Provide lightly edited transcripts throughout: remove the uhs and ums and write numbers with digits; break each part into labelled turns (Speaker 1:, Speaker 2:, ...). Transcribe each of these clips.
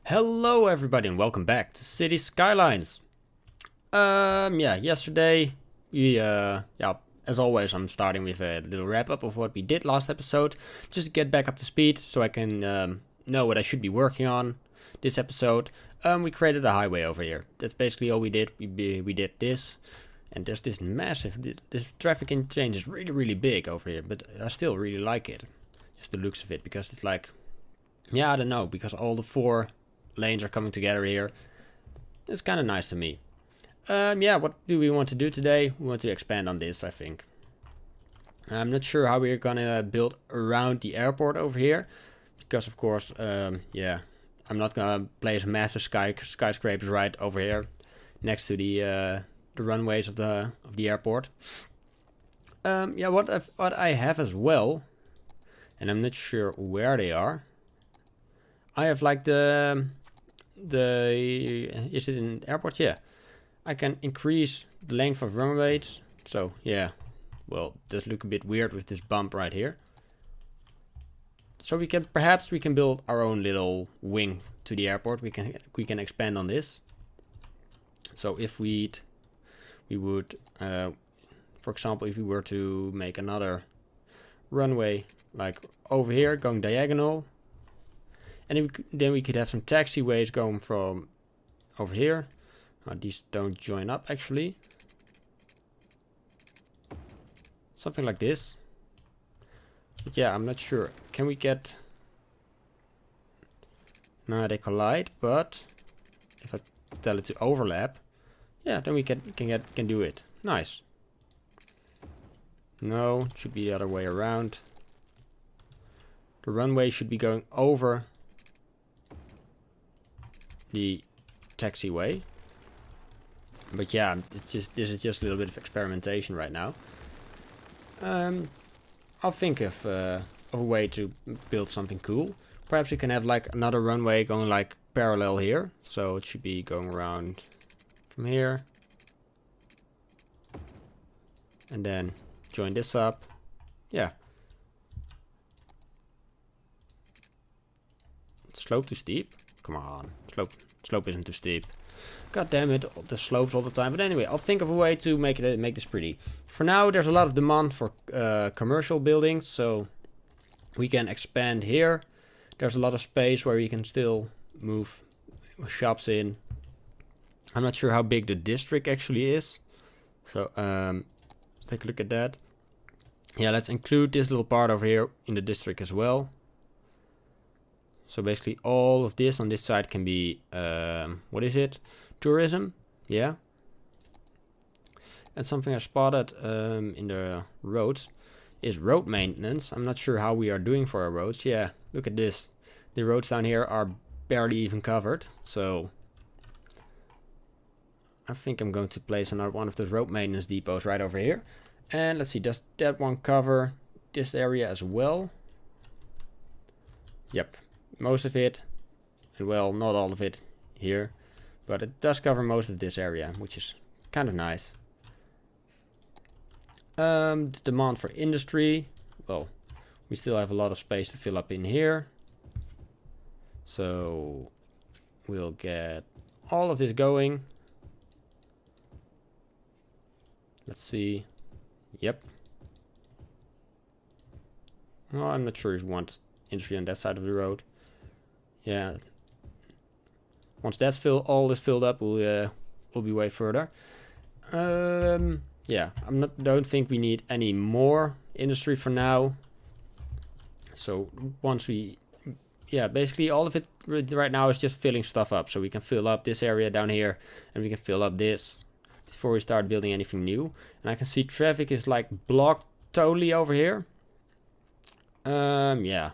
Speaker 1: Hello everybody and welcome back to City Skylines. Yesterday we as always I'm starting with a little wrap up of what we did last episode, just to get back up to speed so I can know what I should be working on this episode. We created a highway over here. That's basically all we did. We did this, and there's this massive this traffic interchange is really big over here, but I still really like it, just the looks of it, because it's like, I don't know, because all the four lanes are coming together here. It's kind of nice to me. What do we want to do today? We want to expand on this, I think. I'm not sure how we're gonna build around the airport over here, because of course, I'm not gonna place massive skyscrapers right over here next to the runways of the airport. What I have as well, and I'm not sure where they are. I have like is it in airport? Yeah, I can increase the length of runways. So yeah, well, it does look a bit weird with this bump right here. So we can build our own little wing to the airport. We can expand on this. So if we would, for example, if we were to make another runway like over here going diagonal. And then we could have some taxiways going from over here. These don't join up actually. Something like this. But yeah, I'm not sure. Can we get... No, they collide, but if I tell it to overlap, yeah, then we can do it. Nice. No, it should be the other way around. The runway should be going over the taxiway, but yeah, this is just a little bit of experimentation right now. I'll think of a way to build something cool. Perhaps we can have like another runway going like parallel here, so it should be going around from here and then join this up. Yeah, slope too steep. Come on, slope isn't too steep. God damn it, the slopes all the time. But anyway, I'll think of a way to make this pretty. For now, there's a lot of demand for commercial buildings, so we can expand here. There's a lot of space where we can still move shops in. I'm not sure how big the district actually is, so let's take a look at that. Yeah, let's include this little part over here in the district as well. So basically all of this on this side can be, what is it? Tourism, yeah. And something I spotted in the roads is road maintenance. I'm not sure how we are doing for our roads. Yeah, look at this. The roads down here are barely even covered. So I think I'm going to place another one of those road maintenance depots right over here. And let's see, does that one cover this area as well? Yep. Most of it, and well, not all of it here, but it does cover most of this area, which is kind of nice. The demand for industry, well, we still have a lot of space to fill up in here, so we'll get all of this going. Let's see. Yep. Well, I'm not sure if we want industry on that side of the road. Yeah. Once that's all is filled up, we'll be way further. Yeah, don't think we need any more industry for now. So once basically all of it right now is just filling stuff up. So we can fill up this area down here, and we can fill up this before we start building anything new. And I can see traffic is like blocked totally over here. Yeah.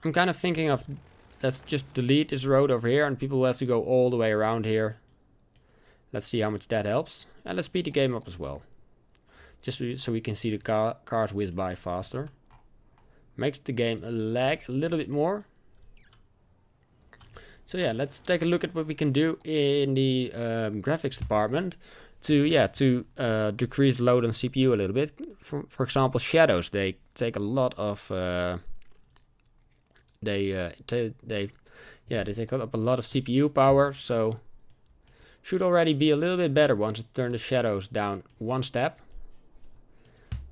Speaker 1: I'm kind of thinking of, let's just delete this road over here and people will have to go all the way around here. Let's see how much that helps. And let's speed the game up as well. Just so we can see the cars whiz by faster. Makes the game lag a little bit more. So yeah, let's take a look at what we can do in the graphics department to decrease load on CPU a little bit. For example, shadows, they take a lot of they yeah, they take up a lot of CPU power, so should already be a little bit better once I turn the shadows down one step.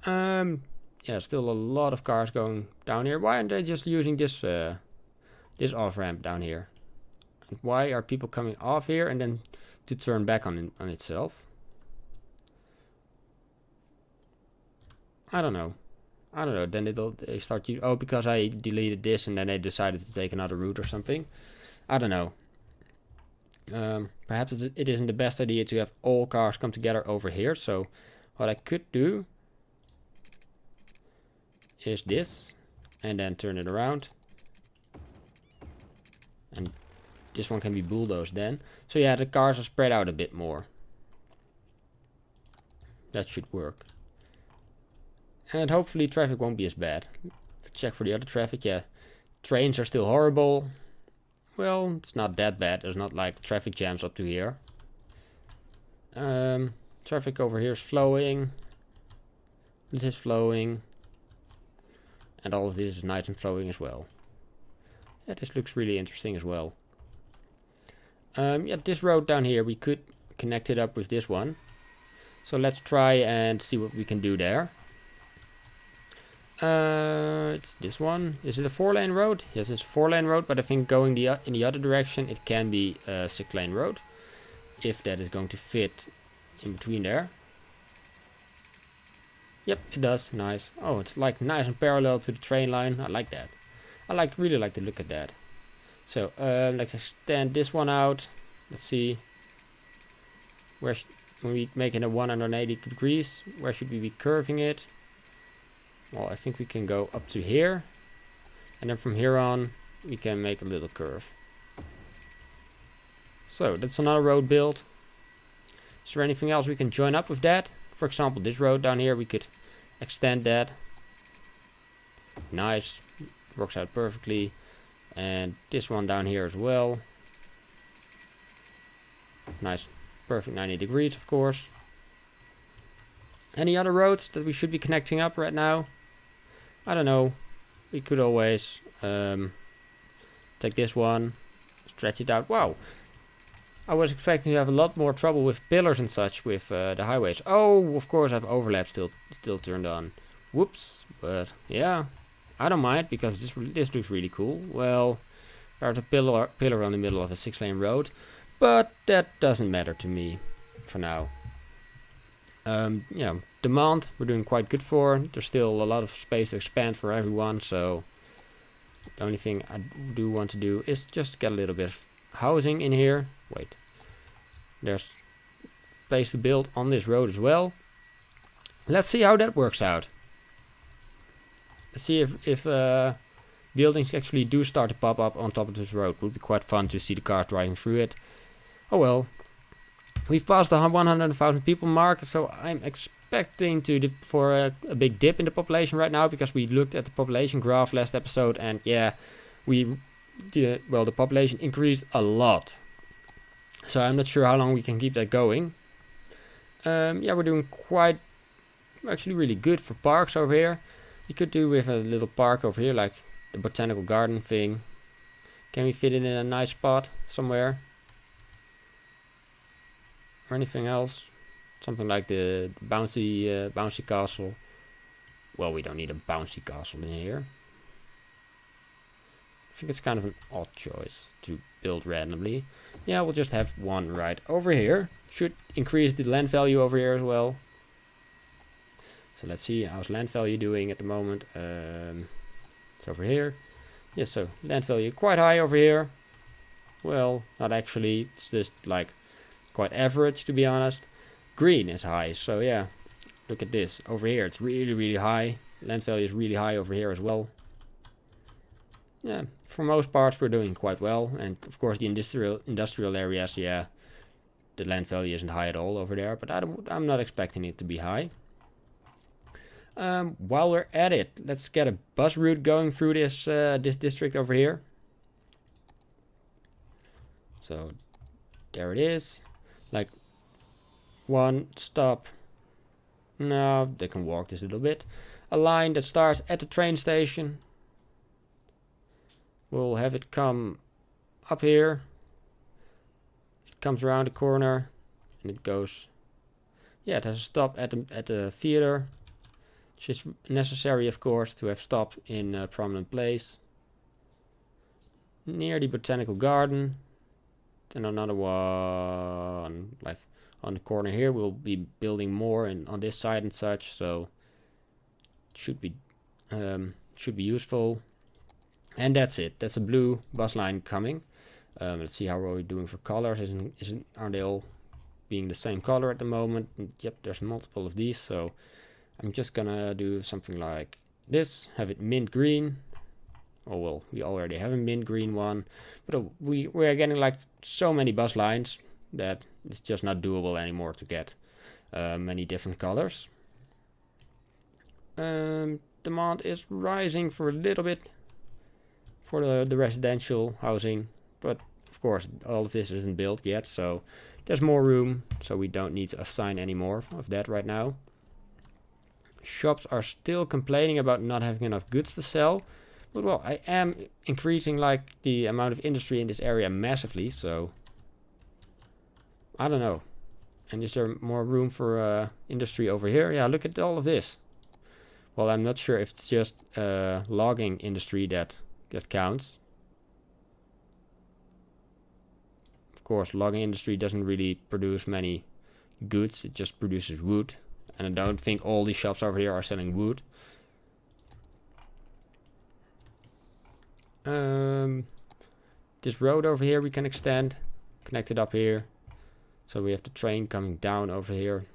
Speaker 1: Yeah, still a lot of cars going down here. Why aren't they just using this this off ramp down here? And why are people coming off here and then to turn back on itself? I don't know. Then they start to, oh, because I deleted this and then they decided to take another route or something. I don't know. Perhaps it isn't the best idea to have all cars come together over here. So what I could do is this, and then turn it around, and this one can be bulldozed then. So yeah, the cars are spread out a bit more. That should work. And hopefully traffic won't be as bad. Let's check for the other traffic. Yeah, trains are still horrible. Well, it's not that bad. There's not like traffic jams up to here. Traffic over here is flowing. This is flowing. And all of this is nice and flowing as well. Yeah, this looks really interesting as well. Yeah, this road down here, we could connect it up with this one. So let's try and see what we can do there. It's this one. Is it a 4-lane road? Yes, it's a 4-lane road, but I think going in the other direction, it can be a 6-lane road. If that is going to fit in between there. Yep, it does. Nice. Oh, it's like nice and parallel to the train line. I like that. I really like the look at that. So, let's extend this one out. Let's see. When we make it a 180 degrees, where should we be curving it? Well, I think we can go up to here. And then from here on, we can make a little curve. So, that's another road built. Is there anything else we can join up with that? For example, this road down here, we could extend that. Nice. Works out perfectly. And this one down here as well. Nice. Perfect 90 degrees, of course. Any other roads that we should be connecting up right now? I don't know. We could always take this one, stretch it out. Wow. I was expecting to have a lot more trouble with pillars and such with the highways. Oh, of course I have overlap still turned on. Whoops. But yeah, I don't mind because this looks really cool. Well, there's a pillar on the middle of a 6-lane road, but that doesn't matter to me for now. Yeah, demand we're doing quite good for. There's still a lot of space to expand for everyone, so the only thing I do want to do is just get a little bit of housing in here. Wait, there's place to build on this road as well. Let's see how that works out. Let's see if buildings actually do start to pop up on top of this road. Would be quite fun to see the cars driving through it. Oh well. We've passed the 100,000 people mark, so I'm expecting for a big dip in the population right now, because we looked at the population graph last episode, and yeah, the population increased a lot. So I'm not sure how long we can keep that going. Yeah, we're doing actually really good for parks over here. We could do with a little park over here, like the botanical garden thing. Can we fit it in a nice spot somewhere? Or anything else? Something like the bouncy castle. Well, we don't need a bouncy castle in here. I think it's kind of an odd choice to build randomly. Yeah, we'll just have one right over here. Should increase the land value over here as well. So let's see, how's land value doing at the moment. It's over here. Yes, so land value quite high over here. Well, not actually. It's just like quite average, to be honest. Green is high, so yeah. Look at this. Over here, it's really, really high. Land value is really high over here as well. Yeah, for most parts we're doing quite well. And of course the industrial areas, yeah, the land value isn't high at all over there. But I'm not expecting it to be high. While we're at it, let's get a bus route going through this district over here. So there it is. Like one stop. No, they can walk this a little bit. A line that starts at the train station. We'll have it come up here. It comes around the corner and it goes. Yeah, it has a stop at the theater, which is necessary, of course, to have stopped in a prominent place. Near the botanical garden. Then another one, like on the corner here. We'll be building more and on this side and such, so it should be useful. And that's it. That's a blue bus line coming. Let's see how we're doing for colors. Are they all being the same color at the moment? And yep, there's multiple of these, so I'm just gonna do something like this. Have it mint green. Oh well, we already have a mint green one, but we are getting like so many bus lines that it's just not doable anymore to get many different colors. Demand is rising for a little bit for the residential housing, but of course all of this isn't built yet, so there's more room, so we don't need to assign any more of that right now. Shops are still complaining about not having enough goods to sell, but well, I am increasing like the amount of industry in this area massively, so I don't know. And is there more room for industry over here? Yeah, look at all of this. Well, I'm not sure if it's just logging industry that counts. Of course, logging industry doesn't really produce many goods. It just produces wood. And I don't think all these shops over here are selling wood. This road over here we can extend. Connect it up here. So we have the train coming down over here.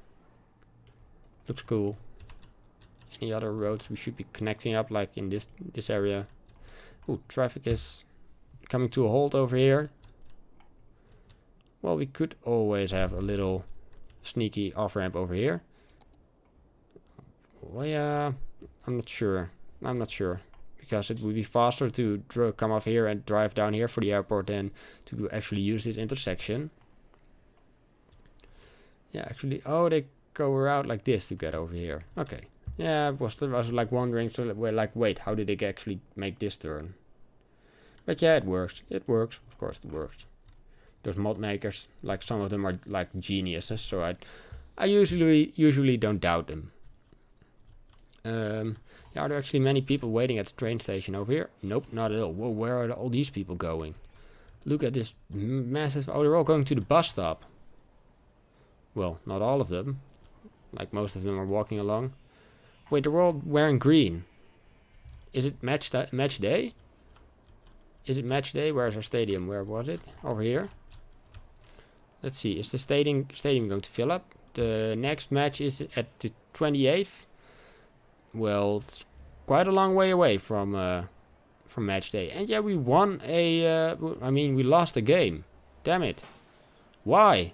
Speaker 1: Looks cool. Any other roads we should be connecting up, like in this area? Ooh, traffic is coming to a halt over here. Well, we could always have a little sneaky off-ramp over here. Well, yeah, I'm not sure. Because it would be faster to come off here and drive down here for the airport than to actually use this intersection. Yeah, actually, oh, they go around like this to get over here. Okay. Yeah, I was like wondering, so like, wait, how did they actually make this turn? But yeah, it works. It works. Of course, it works. Those mod makers, like some of them are like geniuses, so I usually don't doubt them. Yeah, are there actually many people waiting at the train station over here? Nope, not at all. Whoa, where are all these people going? Look at this massive. Oh, they're all going to the bus stop. Well, not all of them. Like most of them are walking along. Wait, they're all wearing green. Is it match day? Is it match day? Where's our stadium? Where was it? Over here. Let's see. Is the stadium going to fill up? The next match is at the 28th. Well, it's quite a long way away from match day. And yeah, we won we lost a game. Damn it. Why?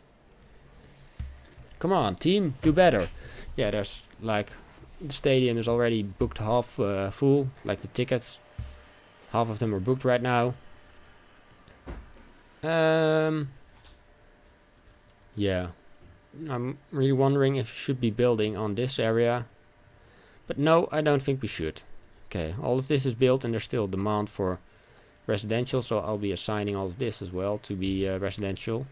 Speaker 1: Come on, team, do better. Yeah, there's like the stadium is already booked half full, like the tickets. Half of them are booked right now. Yeah, I'm really wondering if we should be building on this area. But no, I don't think we should. Okay, all of this is built and there's still demand for residential, so I'll be assigning all of this as well to be residential.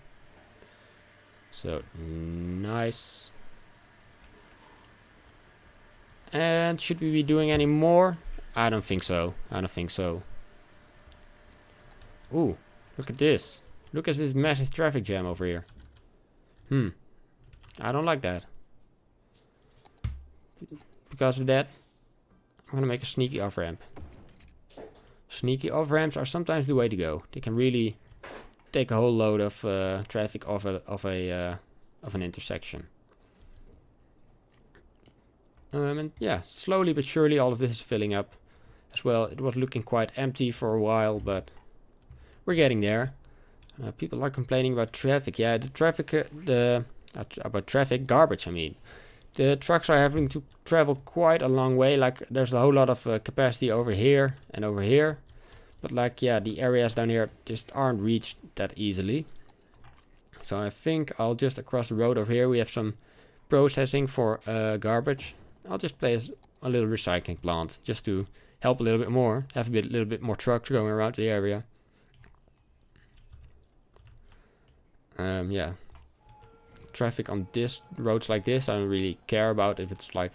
Speaker 1: So, nice. And should we be doing any more? I don't think so. Ooh, look at this. Look at this massive traffic jam over here. I don't like that. Because of that, I'm going to make a sneaky off-ramp. Sneaky off-ramps are sometimes the way to go. They can really take a whole load of traffic off an intersection. And yeah, slowly but surely all of this is filling up as well. It was looking quite empty for a while, but we're getting there. People are complaining about traffic. Yeah, the traffic, about traffic garbage, I mean. The trucks are having to travel quite a long way. Like, there's a whole lot of capacity over here and over here. But like, yeah, the areas down here just aren't reached that easily. So I think I'll just across the road over here, we have some processing for garbage. I'll just place a little recycling plant just to help a little bit more. Have a little bit more trucks going around the area. Yeah. Traffic on this roads like this, I don't really care about if it's like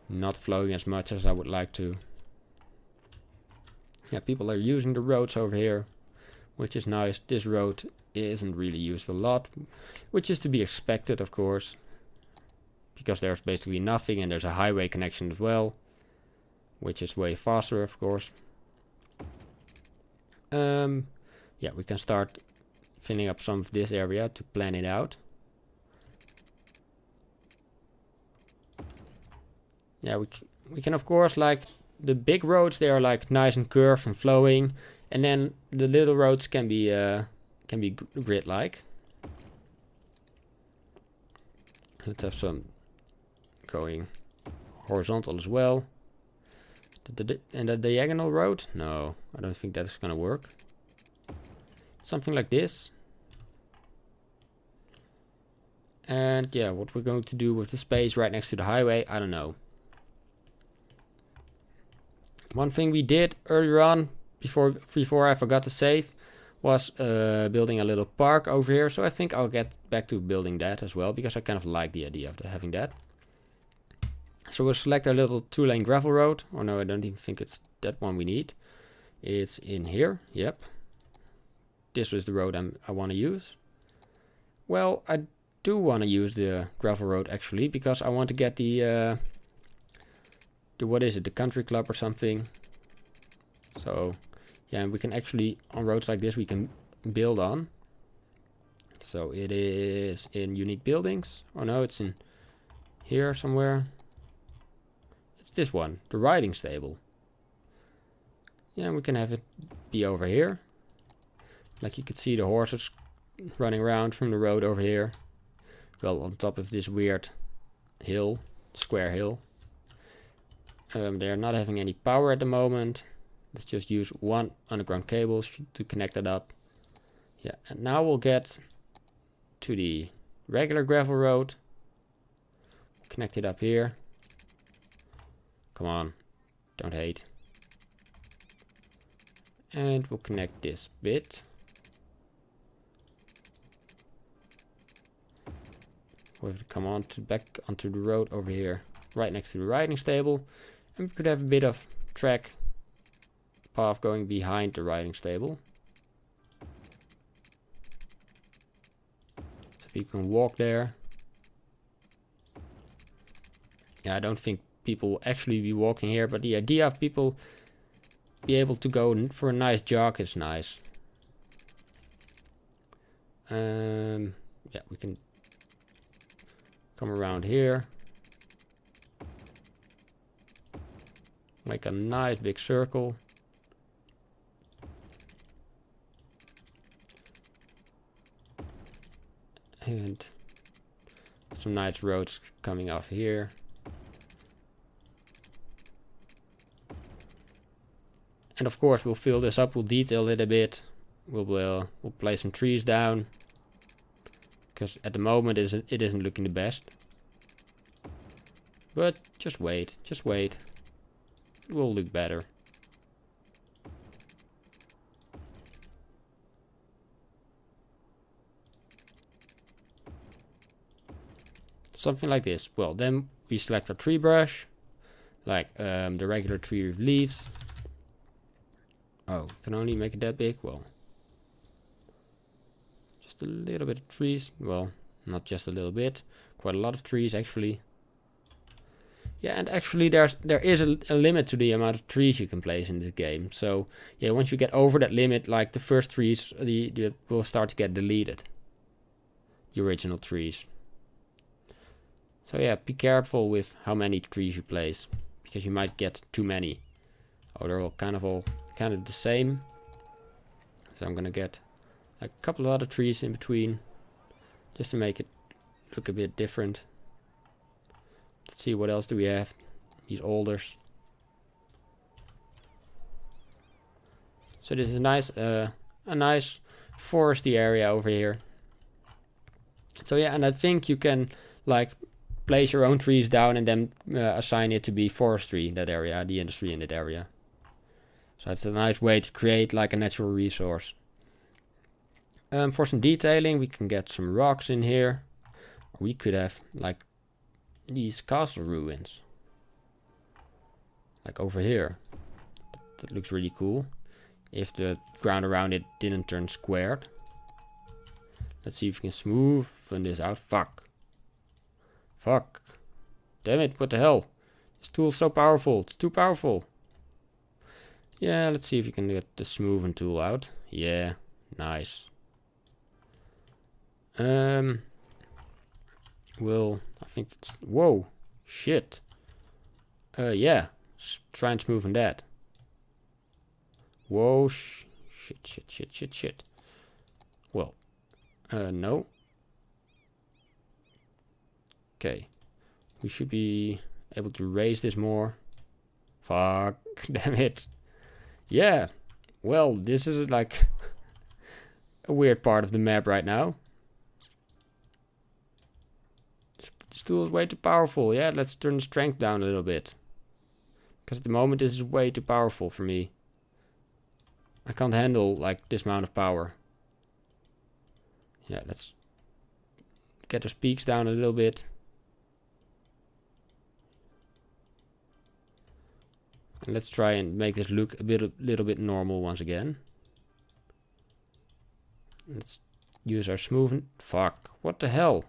Speaker 1: not flowing as much as I would like to. Yeah, people are using the roads over here, which is nice. This road isn't really used a lot, which is to be expected, of course, because there's basically nothing, and there's a highway connection as well, which is way faster, of course. Yeah, we can start filling up some of this area to plan it out. Yeah, we can of course, like the big roads, they are like nice and curved and flowing, and then the little roads can be grid-like. Let's have some going horizontal as well. And the diagonal road? No, I don't think that's gonna work. Something like this. And yeah, what we're going to do with the space right next to the highway, I don't know. One thing we did earlier on, before I forgot to save, was building a little park over here. So I think I'll get back to building that as well, because I kind of like the idea of having that. So we'll select our little 2-lane gravel road. Oh no, I don't even think it's that one we need. It's in here, yep. This is the road I want to use. Well, I do want to use the gravel road actually, because I want to get the what is it, the country club or something. So yeah, we can actually, on roads like this, we can build on. So it is in unique buildings. Oh no, it's in here somewhere. It's this one, the riding stable. Yeah, we can have it be over here. Like you could see the horses running around from the road over here. Well, on top of this weird hill, square hill. They're not having any power at the moment. Let's just use one underground cable to connect it up. Yeah, and now we'll get to the regular gravel road. Connect it up here. Come on, don't hate. And we'll connect this bit. We'll have to come on back onto the road over here, right next to the riding stable. And we could have a bit of track path going behind the riding stable. So people can walk there. Yeah, I don't think people will actually be walking here, but the idea of people be able to go for a nice jog is nice. Yeah, we can come around here. Make a nice big circle. And some nice roads coming off here. And of course we'll fill this up, we'll detail it a bit. We'll place some trees down. Because at the moment it isn't looking the best. But just wait, just wait. It will look better. Something like this. Well, then we select our tree brush. Like the regular tree with leaves. Oh, can only make it that big? Well, just a little bit of trees. Well, not just a little bit. Quite a lot of trees actually. Yeah, and actually there is a limit to the amount of trees you can place in this game. So yeah, once you get over that limit, like the first trees will start to get deleted. The original trees. So yeah, be careful with how many trees you place, because you might get too many. Oh, they're all kind of the same. So I'm gonna get like a couple of other trees in between, just to make it look a bit different. Let's see, what else do we have? These alders. So this is a nice foresty area over here. So yeah, and I think you can like place your own trees down and then assign it to be forestry in that area, the industry in that area. So it's a nice way to create like a natural resource. For some detailing, we can get some rocks in here. Or we could have like these castle ruins. Like over here. That looks really cool. If the ground around it didn't turn squared. Let's see if we can smoothen this out. Fuck. Fuck. Damn it, what the hell? This tool's so powerful. It's too powerful. Yeah, let's see if we can get the smoothing tool out. Yeah, nice. Well, I think it's... Whoa. Shit. Yeah. Try and smoothen that. Whoa. Shit. Well. No. Okay. We should be able to raise this more. Fuck. Damn it. Yeah. Well, this is like a weird part of the map right now. This tool is way too powerful. Yeah, let's turn the strength down a little bit. Because at the moment this is way too powerful for me. I can't handle like this amount of power. Yeah, let's get those peaks down a little bit. And let's try and make this look a little bit normal once again. Let's use our smoothing. Fuck, what the hell?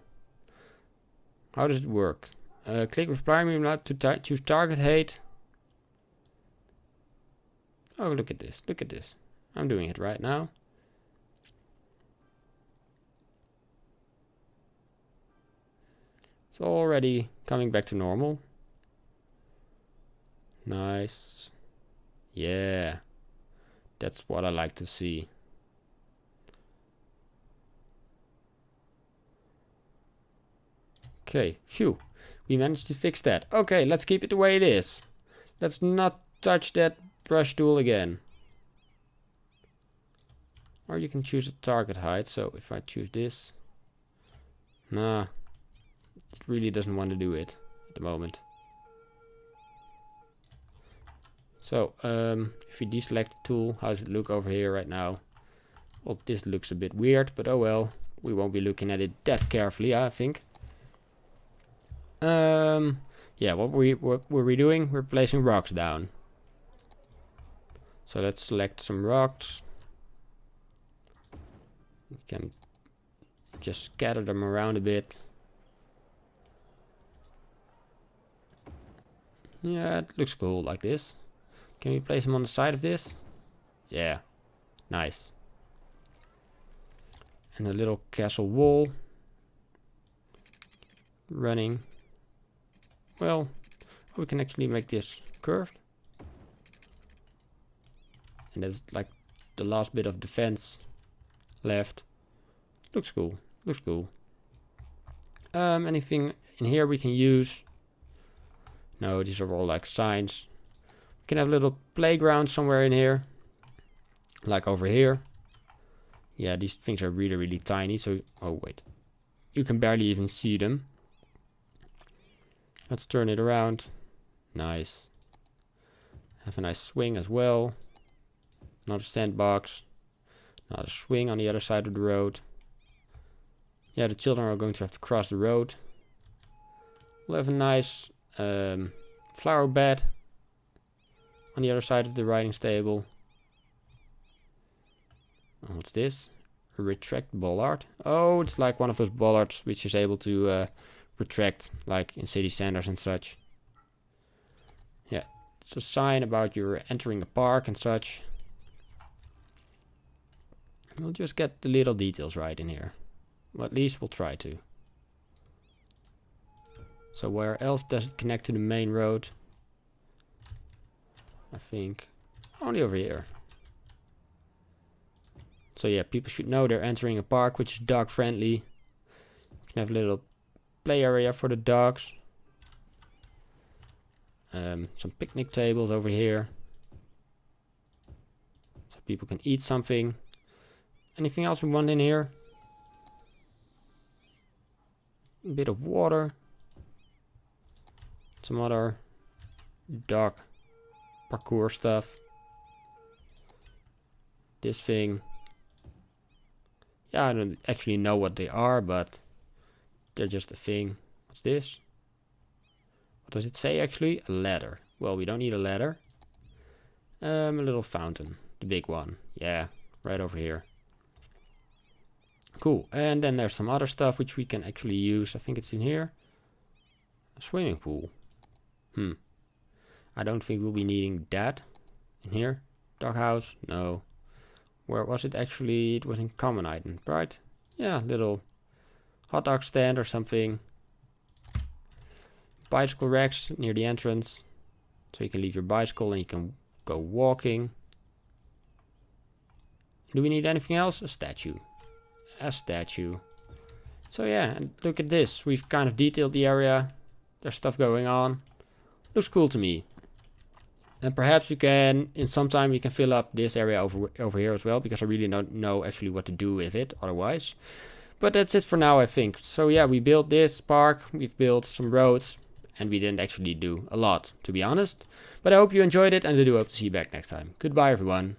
Speaker 1: How does it work? Click with primary mode to choose target height. Oh, look at this. Look at this. I'm doing it right now. It's already coming back to normal. Nice. Yeah. That's what I like to see. Okay, phew. We managed to fix that. Okay, let's keep it the way it is. Let's not touch that brush tool again. Or you can choose a target height. So if I choose this. Nah. It really doesn't want to do it at the moment. So, if we deselect the tool, how does it look over here right now? Well, this looks a bit weird, but oh well. We won't be looking at it that carefully, I think. Yeah, what were we doing? We're placing rocks down. So let's select some rocks. We can just scatter them around a bit. Yeah, it looks cool like this. Can we place them on the side of this? Yeah, nice. And a little castle wall. Running. Well, we can actually make this curved. And that's like the last bit of defense left. Looks cool. Looks cool. Anything in here we can use? No, these are all like signs. We can have a little playground somewhere in here. Like over here. Yeah, these things are really, really tiny. So, oh wait. You can barely even see them. Let's turn it around. Nice. Have a nice swing as well. Another sandbox. Another swing on the other side of the road. Yeah, the children are going to have to cross the road. We'll have a nice flower bed on the other side of the riding stable. Oh, what's this? A retract bollard. Oh, it's like one of those bollards which is able to retract, like in city centers and such. Yeah, it's a sign about you're entering a park and such. We'll just get the little details right in here. Well, at least we'll try to. So where else does it connect to the main road? I think only over here. So yeah, people should know they're entering a park which is dog friendly. You can have a little play area for the dogs. Some picnic tables over here. So people can eat something. Anything else we want in here? A bit of water. Some other dog parkour stuff. This thing. Yeah, I don't actually know what they are, but they're just a thing. What's this? What does it say actually? A ladder. Well, we don't need a ladder. A little fountain. The big one. Yeah, right over here. Cool. And then there's some other stuff which we can actually use. I think it's in here. A swimming pool. I don't think we'll be needing that. In here. Doghouse. No. Where was it actually? It was in common item, right? Yeah, little hot dog stand or something. Bicycle racks near the entrance. So you can leave your bicycle and you can go walking. Do we need anything else? A statue. A statue. So yeah, and look at this. We've kind of detailed the area. There's stuff going on. Looks cool to me. And perhaps you can, in some time, you can fill up this area over here as well, because I really don't know actually what to do with it otherwise. But that's it for now, I think. So yeah, we built this park, we've built some roads, and we didn't actually do a lot, to be honest. But I hope you enjoyed it, and I do hope to see you back next time. Goodbye, everyone.